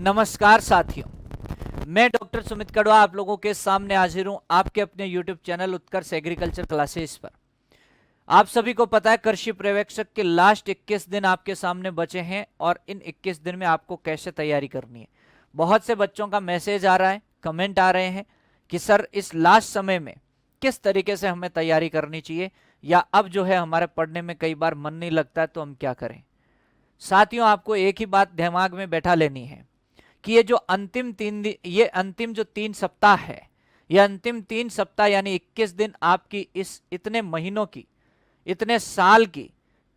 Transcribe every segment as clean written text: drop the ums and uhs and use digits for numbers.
नमस्कार साथियों, मैं डॉक्टर सुमित कड़वा आप लोगों के सामने हाजिर हूं आपके अपने YouTube चैनल उत्कर्ष एग्रीकल्चर क्लासेस पर। आप सभी को पता है कृषि पर्यवेक्षक के लास्ट 21 दिन आपके सामने बचे हैं और इन 21 दिन में आपको कैसे तैयारी करनी है। बहुत से बच्चों का मैसेज आ रहा है, कमेंट आ रहे हैं कि सर इस लास्ट समय में किस तरीके से हमें तैयारी करनी चाहिए, या अब जो है हमारे पढ़ने में कई बार मन नहीं लगता है तो हम क्या करें। साथियों, आपको एक ही बात दिमाग में बैठा लेनी है कि ये जो अंतिम जो 3 सप्ताह है, ये अंतिम 3 सप्ताह यानी 21 दिन आपकी इस इतने महीनों की, इतने साल की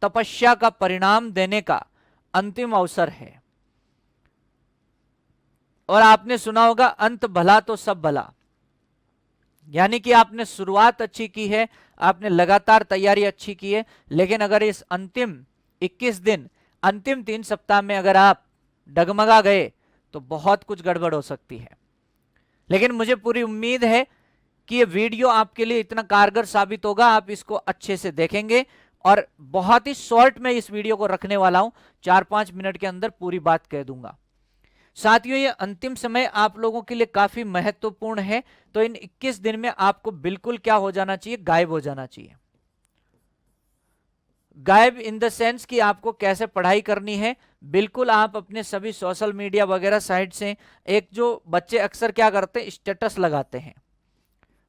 तपस्या का परिणाम देने का अंतिम अवसर है। और आपने सुना होगा, अंत भला तो सब भला, यानी कि आपने शुरुआत अच्छी की है, आपने लगातार तैयारी अच्छी की है, लेकिन अगर इस अंतिम 21 दिन, अंतिम 3 सप्ताह में अगर आप डगमगा गए तो बहुत कुछ गड़बड़ हो सकती है। लेकिन मुझे पूरी उम्मीद है कि ये वीडियो आपके लिए इतना कारगर साबित होगा, आप इसको अच्छे से देखेंगे। और बहुत ही शॉर्ट में इस वीडियो को रखने वाला हूं, 4-5 मिनट के अंदर पूरी बात कह दूंगा। साथियों, ये अंतिम समय आप लोगों के लिए काफी महत्वपूर्ण है, तो इन 21 दिन में आपको बिल्कुल क्या हो जाना चाहिए, गायब हो जाना चाहिए। गायब इन द सेंस कि आपको कैसे पढ़ाई करनी है। बिल्कुल आप अपने सभी सोशल मीडिया वगैरह साइट से, एक जो बच्चे अक्सर क्या करते हैं, स्टेटस लगाते हैं,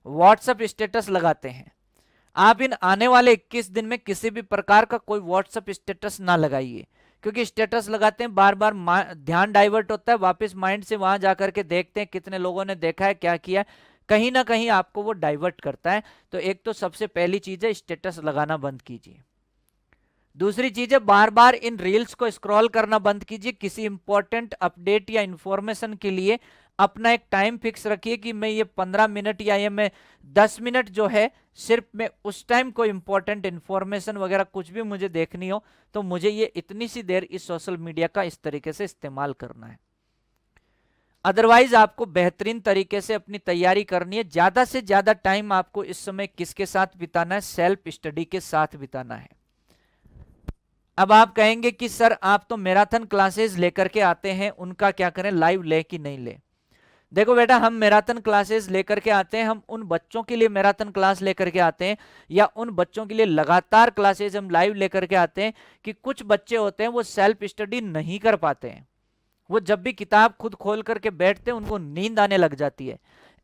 व्हाट्सएप स्टेटस लगाते हैं। आप इन आने वाले 21 दिन में किसी भी प्रकार का कोई व्हाट्सएप स्टेटस ना लगाइए, क्योंकि स्टेटस लगाते हैं बार बार ध्यान डाइवर्ट होता है, वापस माइंड से वहां जाकर के देखते हैं कितने लोगों ने देखा है, क्या किया, कहीं ना कहीं आपको वो डाइवर्ट करता है। तो एक तो सबसे पहली चीज है, स्टेटस लगाना बंद कीजिए। दूसरी चीज है, बार बार इन रील्स को स्क्रॉल करना बंद कीजिए। किसी इंपॉर्टेंट अपडेट या इंफॉर्मेशन के लिए अपना एक टाइम फिक्स रखिए कि मैं ये 15 मिनट या ये मैं 10 मिनट जो है, सिर्फ मैं उस टाइम कोई इंपॉर्टेंट इंफॉर्मेशन वगैरह कुछ भी मुझे देखनी हो तो मुझे ये इतनी सी देर इस सोशल मीडिया का इस तरीके से इस्तेमाल करना है। अदरवाइज आपको बेहतरीन तरीके से अपनी तैयारी करनी है। ज्यादा से ज्यादा टाइम आपको इस समय किसके साथ बिताना है, सेल्फ स्टडी के साथ बिताना है। अब आप कहेंगे कि सर आप तो मैराथन क्लासेस लेकर के आते हैं, उनका क्या करें, लाइव ले कि नहीं ले। देखो बेटा, हम मैराथन क्लासेस लेकर के आते हैं, हम उन बच्चों के लिए मैराथन क्लास लेकर के आते हैं, या उन बच्चों के लिए लगातार क्लासेस हम लाइव लेकर के आते हैं कि कुछ बच्चे होते हैं वो सेल्फ स्टडी नहीं कर पाते हैं। वो जब भी किताब खुद खोल करके बैठते हैं उनको नींद आने लग जाती है।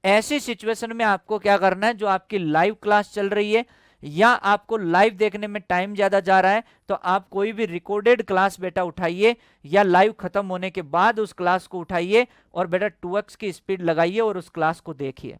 ऐसी सिचुएशन में आपको क्या करना है, जो आपकी लाइव क्लास चल रही है या आपको लाइव देखने में टाइम ज्यादा जा रहा है, तो आप कोई भी रिकॉर्डेड क्लास बेटा उठाइए, या लाइव खत्म होने के बाद उस क्लास को उठाइए और बेटा 2x की स्पीड लगाइए और उस क्लास को देखिए।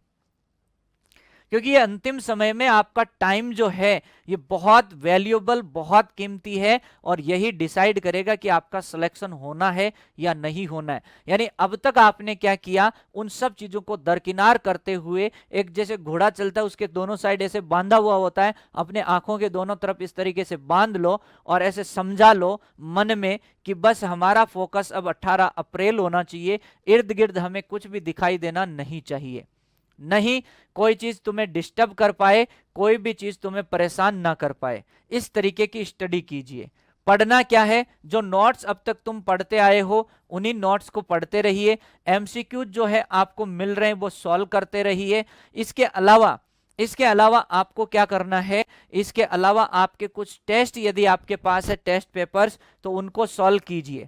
क्योंकि ये अंतिम समय में आपका टाइम जो है ये बहुत वैल्यूएबल, बहुत कीमती है, और यही डिसाइड करेगा कि आपका सिलेक्शन होना है या नहीं होना है। यानी अब तक आपने क्या किया, उन सब चीजों को दरकिनार करते हुए, एक जैसे घोड़ा चलता है उसके दोनों साइड ऐसे बांधा हुआ होता है, अपने आंखों के दोनों तरफ इस तरीके से बांध लो और ऐसे समझा लो मन में कि बस हमारा फोकस अब 18 अप्रैल होना चाहिए, इर्द गिर्द हमें कुछ भी दिखाई देना नहीं चाहिए। नहीं कोई चीज तुम्हें डिस्टर्ब कर पाए, कोई भी चीज तुम्हें परेशान ना कर पाए, इस तरीके की स्टडी कीजिए। पढ़ना क्या है, जो नोट्स अब तक तुम पढ़ते आए हो उन्हीं नोट्स को पढ़ते रहिए। एमसीक्यू जो है आपको मिल रहे हैं वो सॉल्व करते रहिए। इसके अलावा आपको क्या करना है, इसके अलावा आपके कुछ टेस्ट यदि आपके पास है, टेस्ट पेपर्स, तो उनको सॉल्व कीजिए।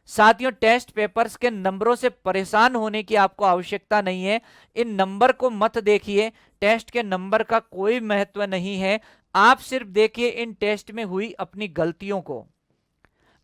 साथियों, टेस्ट पेपर्स के नंबरों से परेशान होने की आपको आवश्यकता नहीं है। इन नंबर को मत देखिए, टेस्ट के नंबर का कोई महत्व नहीं है। आप सिर्फ देखिए इन टेस्ट में हुई अपनी गलतियों को,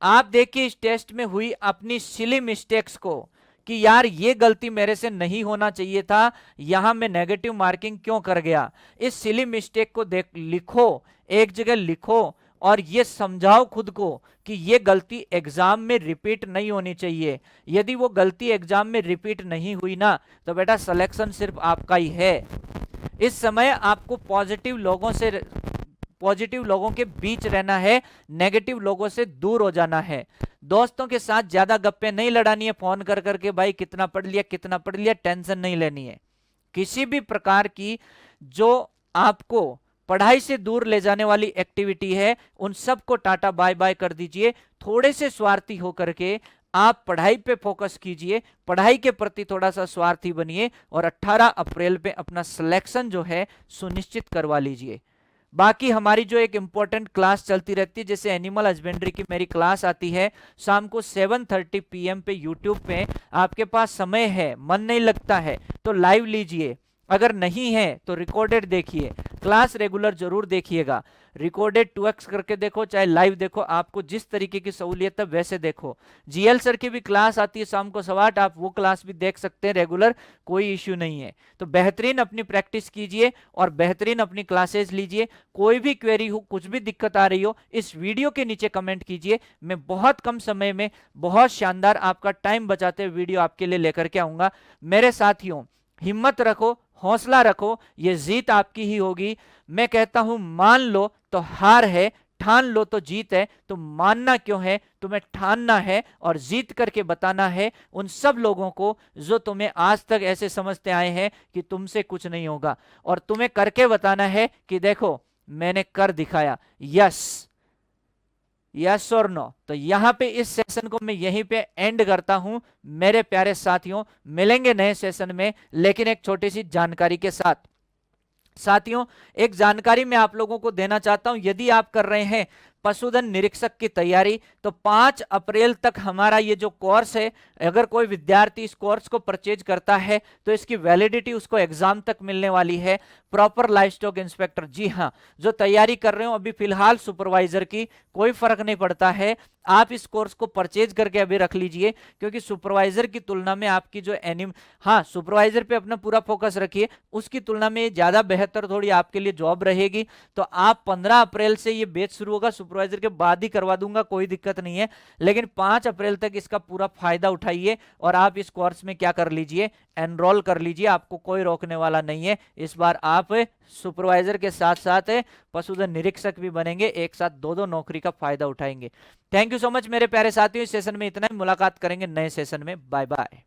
आप देखिए इस टेस्ट में हुई अपनी सिली मिस्टेक्स को, कि यार ये गलती मेरे से नहीं होना चाहिए था, यहां मैं नेगेटिव मार्किंग क्यों कर गया। इस सिली मिस्टेक को देख, लिखो, एक जगह लिखो और ये समझाओ खुद को कि ये गलती एग्जाम में रिपीट नहीं होनी चाहिए। यदि वो गलती एग्जाम में रिपीट नहीं हुई ना, तो बेटा सिलेक्शन सिर्फ आपका ही है। इस समय आपको पॉजिटिव लोगों के बीच रहना है, नेगेटिव लोगों से दूर हो जाना है। दोस्तों के साथ ज्यादा गप्पे नहीं लड़ानी है फोन कर करके, भाई कितना पढ़ लिया कितना पढ़ लिया, टेंशन नहीं लेनी है। किसी भी प्रकार की जो आपको पढ़ाई से दूर ले जाने वाली एक्टिविटी है, उन सबको टाटा बाय बाय कर दीजिए। थोड़े से स्वार्थी होकर के आप पढ़ाई पे फोकस कीजिए, पढ़ाई के प्रति थोड़ा सा स्वार्थी बनिए और 18 अप्रैल पे अपना सिलेक्शन जो है सुनिश्चित करवा लीजिए। बाकी हमारी जो एक इंपॉर्टेंट क्लास चलती रहती है, जैसे एनिमल हस्बेंड्री की मेरी क्लास आती है शाम को 7:30 PM पे यूट्यूब पे। आपके पास समय है, मन नहीं लगता है तो लाइव लीजिए, अगर नहीं है तो रिकॉर्डेड देखिए। क्लास रेगुलर जरूर देखिएगा, रिकॉर्डेड 2x करके देखो चाहे लाइव देखो, आपको जिस तरीके की सहूलियत है वैसे देखो। जीएल सर की भी क्लास आती है शाम को 8:15, आप वो क्लास भी देख सकते हैं रेगुलर, कोई इश्यू नहीं है। तो बेहतरीन अपनी प्रैक्टिस कीजिए और बेहतरीन अपनी क्लासेस लीजिए। कोई भी क्वेरी हो, कुछ भी दिक्कत आ रही हो, इस वीडियो के नीचे कमेंट कीजिए। मैं बहुत कम समय में बहुत शानदार आपका टाइम बचाते हुए वीडियो आपके लिए लेकर के आऊंगा। मेरे साथियों, हिम्मत रखो, हौसला रखो, ये जीत आपकी ही होगी। मैं कहता हूं मान लो तो हार है, ठान लो तो जीत है। तो मानना क्यों है, तुम्हें ठानना है और जीत करके बताना है उन सब लोगों को जो तुम्हें आज तक ऐसे समझते आए हैं कि तुमसे कुछ नहीं होगा, और तुम्हें करके बताना है कि देखो मैंने कर दिखाया। यस, यस और नो। तो यहां पे इस सेशन को मैं यहीं पे एंड करता हूं मेरे प्यारे साथियों। मिलेंगे नए सेशन में, लेकिन एक छोटी सी जानकारी के साथ। साथियों, एक जानकारी मैं आप लोगों को देना चाहता हूं, यदि आप कर रहे हैं पशुधन निरीक्षक की तैयारी, तो 5 अप्रैल तक हमारा ये जो कोर्स है, अगर कोई विद्यार्थी इस कोर्स को परचेज करता है तो इसकी वैलिडिटी उसको एग्जाम तक मिलने वाली है। प्रॉपर लाइव स्टॉक इंस्पेक्टर, जी हाँ, जो तैयारी कर रहे हो अभी फिलहाल सुपरवाइजर की, कोई फर्क नहीं पड़ता है, आप इस कोर्स को परचेज करके अभी रख लीजिए, क्योंकि सुपरवाइजर की तुलना में आपकी जो हाँ, सुपरवाइजर पे अपना पूरा फोकस रखिए, उसकी तुलना में ज्यादा बेहतर थोड़ी आपके लिए जॉब रहेगी। तो आप 15 अप्रैल से ये बैच शुरू होगा, सुपरवाइजर के बाद ही करवा दूंगा, कोई दिक्कत नहीं है, लेकिन 5 अप्रैल तक इसका पूरा फायदा उठाइए और आप इस कोर्स में क्या कर लीजिए, एनरोल कर लीजिए। आपको कोई रोकने वाला नहीं है। इस बार आप सुपरवाइजर के साथ साथ पशुधन निरीक्षक भी बनेंगे, एक साथ दो दो नौकरी का फायदा उठाएंगे। थैंक यू सो मच मेरे प्यारे साथियों, इस सेशन में इतना ही, मुलाकात करेंगे नए सेशन में। Bye bye.